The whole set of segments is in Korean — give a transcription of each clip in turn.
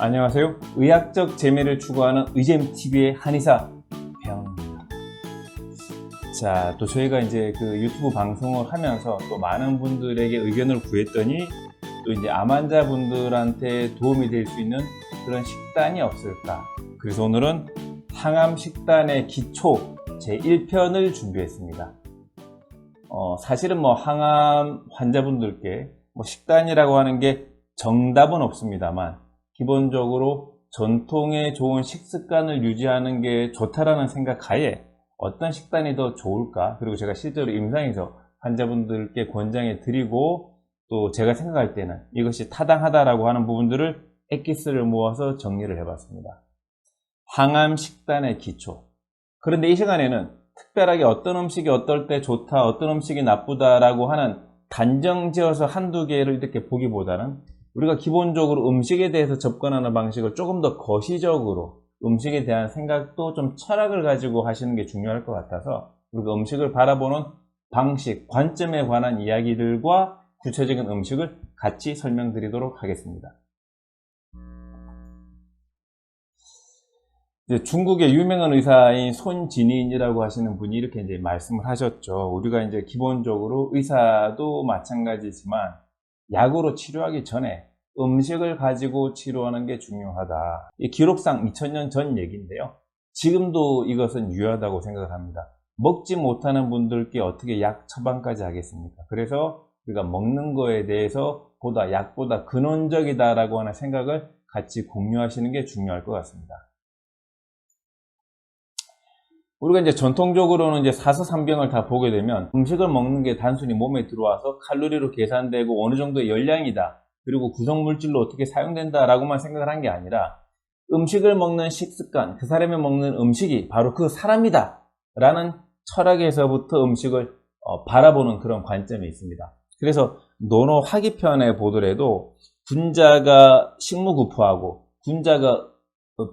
안녕하세요. 의학적 재미를 추구하는 의잼TV의 한의사 배영입니다. 자, 또 저희가 이제 그 유튜브 방송을 하면서 또 많은 분들에게 의견을 구했더니 또 이제 암 환자분들한테 도움이 될 수 있는 그런 식단이 없을까. 그래서 오늘은 항암 식단의 기초 제1편을 준비했습니다. 사실은 항암 환자분들께 식단이라고 하는 게 정답은 없습니다만 기본적으로 전통의 좋은 식습관을 유지하는 게 좋다라는 생각 하에 어떤 식단이 더 좋을까, 그리고 제가 실제로 임상에서 환자분들께 권장해 드리고 또 제가 생각할 때는 이것이 타당하다라고 하는 부분들을 엑기스를 모아서 정리를 해봤습니다. 항암 식단의 기초. 그런데 이 시간에는 특별하게 어떤 음식이 어떨 때 좋다, 어떤 음식이 나쁘다라고 하는 단정지어서 한두 개를 이렇게 보기보다는 우리가 기본적으로 음식에 대해서 접근하는 방식을 조금 더 거시적으로 음식에 대한 생각도 좀 철학을 가지고 하시는 게 중요할 것 같아서 우리가 음식을 바라보는 방식, 관점에 관한 이야기들과 구체적인 음식을 같이 설명드리도록 하겠습니다. 이제 중국의 유명한 의사인 손진인이라고 하시는 분이 이렇게 이제 말씀을 하셨죠. 우리가 이제 기본적으로 의사도 마찬가지지만 약으로 치료하기 전에 음식을 가지고 치료하는 게 중요하다. 이 기록상 2000년 전 얘기인데요. 지금도 이것은 유효하다고 생각을 합니다. 먹지 못하는 분들께 어떻게 약 처방까지 하겠습니까? 그래서 우리가 먹는 거에 대해서 약보다 근원적이다라고 하는 생각을 같이 공유하시는 게 중요할 것 같습니다. 우리가 이제 전통적으로는 이제 사서삼병을 다 보게 되면 음식을 먹는 게 단순히 몸에 들어와서 칼로리로 계산되고 어느 정도의 열량이다, 그리고 구성물질로 어떻게 사용된다라고만 생각을 한 게 아니라 음식을 먹는 식습관, 그 사람이 먹는 음식이 바로 그 사람이다 라는 철학에서부터 음식을 바라보는 그런 관점이 있습니다. 그래서 논어 화기편에 보더라도 군자가 식무구포하고 군자가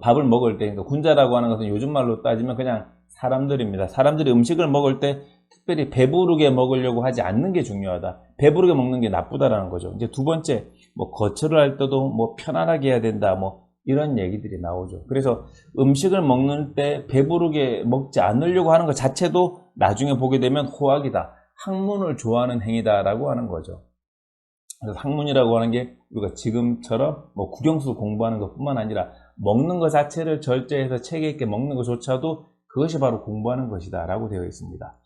밥을 먹을 때, 그러니까 군자라고 하는 것은 요즘 말로 따지면 그냥 사람들입니다. 사람들이 음식을 먹을 때 특별히 배부르게 먹으려고 하지 않는 게 중요하다. 배부르게 먹는 게 나쁘다라는 거죠. 이제 두 번째, 거처를 할 때도 편안하게 해야 된다. 이런 얘기들이 나오죠. 그래서 음식을 먹는 때 배부르게 먹지 않으려고 하는 것 자체도 나중에 보게 되면 호학이다. 학문을 좋아하는 행위다라고 하는 거죠. 그래서 학문이라고 하는 게 우리가 지금처럼 국영수 공부하는 것뿐만 아니라 먹는 것 자체를 절제해서 체계 있게 먹는 것조차도 그것이 바로 공부하는 것이다 라고 되어 있습니다.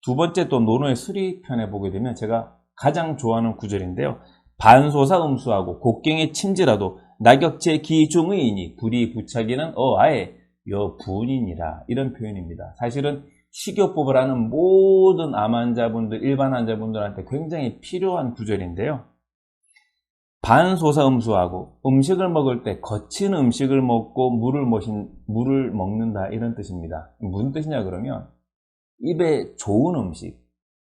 두 번째, 또 논어의 수리편에 보게 되면 제가 가장 좋아하는 구절인데요. 반소사음수하고 곡경의 친지라도 낙역제 기중의이니 불이 부착이는 아에 여분이니라, 이런 표현입니다. 사실은 식이요법을 하는 모든 암 환자분들, 일반 환자분들한테 굉장히 필요한 구절인데요. 반소사음수하고 음식을 먹을 때 거친 음식을 먹고 물을 먹는다, 이런 뜻입니다. 무슨 뜻이냐 그러면 입에 좋은 음식,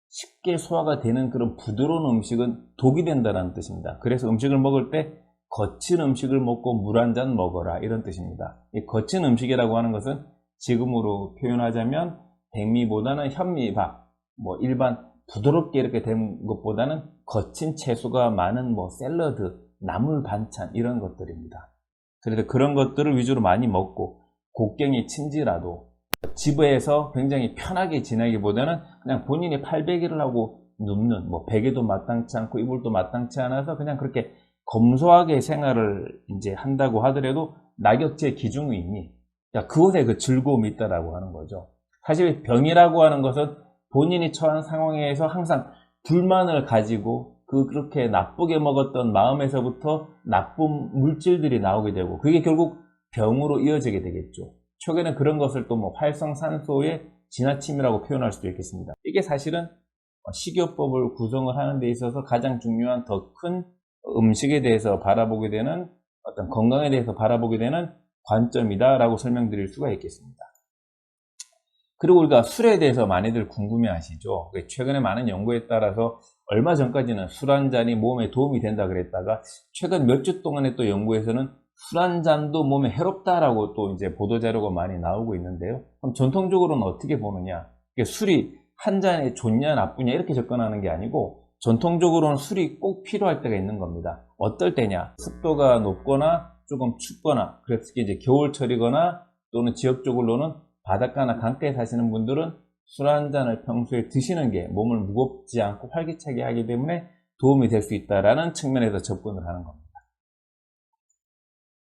쉽게 소화가 되는 그런 부드러운 음식은 독이 된다는 뜻입니다. 그래서 음식을 먹을 때 거친 음식을 먹고 물 한 잔 먹어라, 이런 뜻입니다. 이 거친 음식이라고 하는 것은 지금으로 표현하자면 백미보다는 현미밥, 일반 부드럽게 이렇게 된 것보다는 거친 채소가 많은 샐러드, 나물 반찬, 이런 것들입니다. 그래서 그런 것들을 위주로 많이 먹고 곡경이 친지라도 집에서 굉장히 편하게 지내기보다는 그냥 본인이 팔베개를 하고 눕는, 베개도 마땅치 않고 이불도 마땅치 않아서 그냥 그렇게 검소하게 생활을 이제 한다고 하더라도 낙역제 기중의이니 그곳에 그 즐거움이 있다라고 하는 거죠. 사실 병이라고 하는 것은 본인이 처한 상황에서 항상 불만을 가지고 그렇게 나쁘게 먹었던 마음에서부터 나쁜 물질들이 나오게 되고 그게 결국 병으로 이어지게 되겠죠. 최근에 그런 것을 또 활성산소의 지나침이라고 표현할 수도 있겠습니다. 이게 사실은 식이요법을 구성을 하는 데 있어서 가장 중요한 더 큰 음식에 대해서 바라보게 되는, 어떤 건강에 대해서 바라보게 되는 관점이다라고 설명드릴 수가 있겠습니다. 그리고 우리가 술에 대해서 많이들 궁금해 하시죠. 최근에 많은 연구에 따라서 얼마 전까지는 술 한 잔이 몸에 도움이 된다 그랬다가 최근 몇 주 동안의 또 연구에서는 술 한 잔도 몸에 해롭다라고 또 이제 보도자료가 많이 나오고 있는데요. 그럼 전통적으로는 어떻게 보느냐? 술이 한 잔에 좋냐 나쁘냐 이렇게 접근하는 게 아니고 전통적으로는 술이 꼭 필요할 때가 있는 겁니다. 어떨 때냐? 습도가 높거나 조금 춥거나, 특히 이제 겨울철이거나 또는 지역적으로는 바닷가나 강가에 사시는 분들은 술 한 잔을 평소에 드시는 게 몸을 무겁지 않고 활기차게 하기 때문에 도움이 될 수 있다라는 측면에서 접근을 하는 겁니다.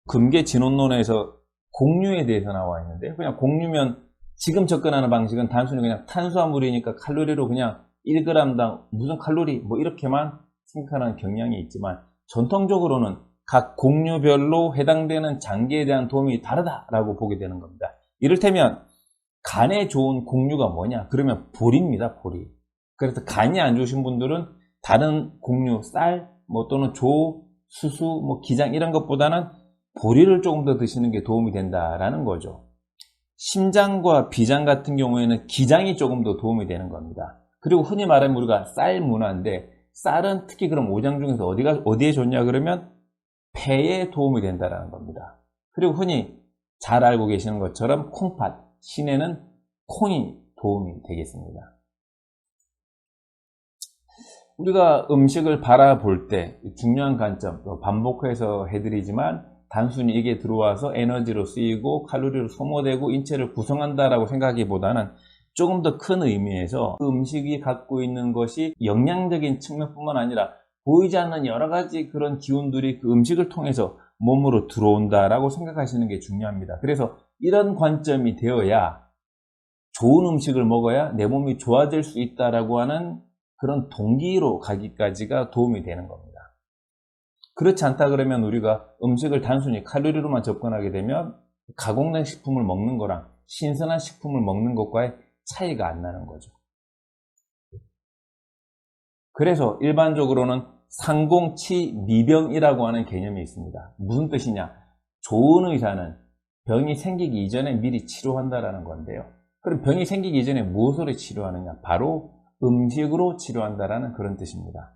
금계진원론에서 공유에 대해서 나와 있는데, 그냥 공유면 지금 접근하는 방식은 단순히 그냥 탄수화물이니까 칼로리로 그냥 1g당 무슨 칼로리 뭐 이렇게만 생각하는 경향이 있지만, 전통적으로는 각 공유별로 해당되는 장기에 대한 도움이 다르다라고 보게 되는 겁니다. 이를테면 간에 좋은 공유가 뭐냐? 그러면 보리입니다. 보리. 그래서 간이 안 좋으신 분들은 다른 공유, 쌀, 또는 조, 수수, 기장 이런 것보다는 보리를 조금 더 드시는 게 도움이 된다라는 거죠. 심장과 비장 같은 경우에는 기장이 조금 더 도움이 되는 겁니다. 그리고 흔히 말하면 우리가 쌀 문화인데, 쌀은 특히 그럼 오장 중에서 어디에 좋냐 그러면 폐에 도움이 된다라는 겁니다. 그리고 흔히 잘 알고 계시는 것처럼 콩팥, 신에는 콩이 도움이 되겠습니다. 우리가 음식을 바라볼 때 중요한 관점, 반복해서 해드리지만 단순히 이게 들어와서 에너지로 쓰이고 칼로리로 소모되고 인체를 구성한다라고 생각하기보다는 조금 더 큰 의미에서 그 음식이 갖고 있는 것이 영양적인 측면뿐만 아니라 보이지 않는 여러 가지 그런 기운들이 그 음식을 통해서 몸으로 들어온다라고 생각하시는 게 중요합니다. 그래서 이런 관점이 되어야 좋은 음식을 먹어야 내 몸이 좋아질 수 있다라고 하는 그런 동기로 가기까지가 도움이 되는 겁니다. 그렇지 않다 그러면 우리가 음식을 단순히 칼로리로만 접근하게 되면 가공된 식품을 먹는 거랑 신선한 식품을 먹는 것과의 차이가 안 나는 거죠. 그래서 일반적으로는 상공치미병이라고 하는 개념이 있습니다. 무슨 뜻이냐? 좋은 의사는 병이 생기기 이전에 미리 치료한다라는 건데요. 그럼 병이 생기기 이전에 무엇으로 치료하느냐? 바로 음식으로 치료한다라는 그런 뜻입니다.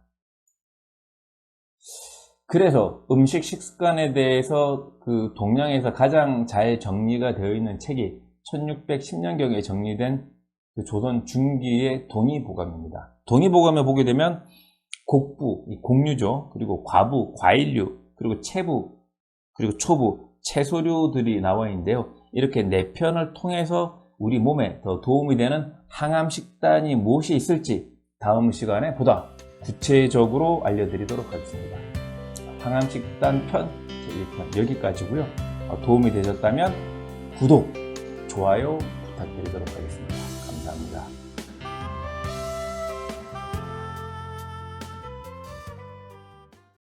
그래서 음식 식습관에 대해서 그 동양에서 가장 잘 정리가 되어 있는 책이 1610년경에 정리된 그 조선 중기의 동의보감입니다. 동의보감에 보게 되면 곡부, 곡류죠. 그리고 과부, 과일류, 그리고 채부, 그리고 초부, 채소류들이 나와 있는데요. 이렇게 4편을 통해서 우리 몸에 더 도움이 되는 항암 식단이 무엇이 있을지 다음 시간에 보다 구체적으로 알려드리도록 하겠습니다. 항암 식단 편 제1편 여기까지고요. 도움이 되셨다면 구독, 좋아요 부탁드리도록 하겠습니다.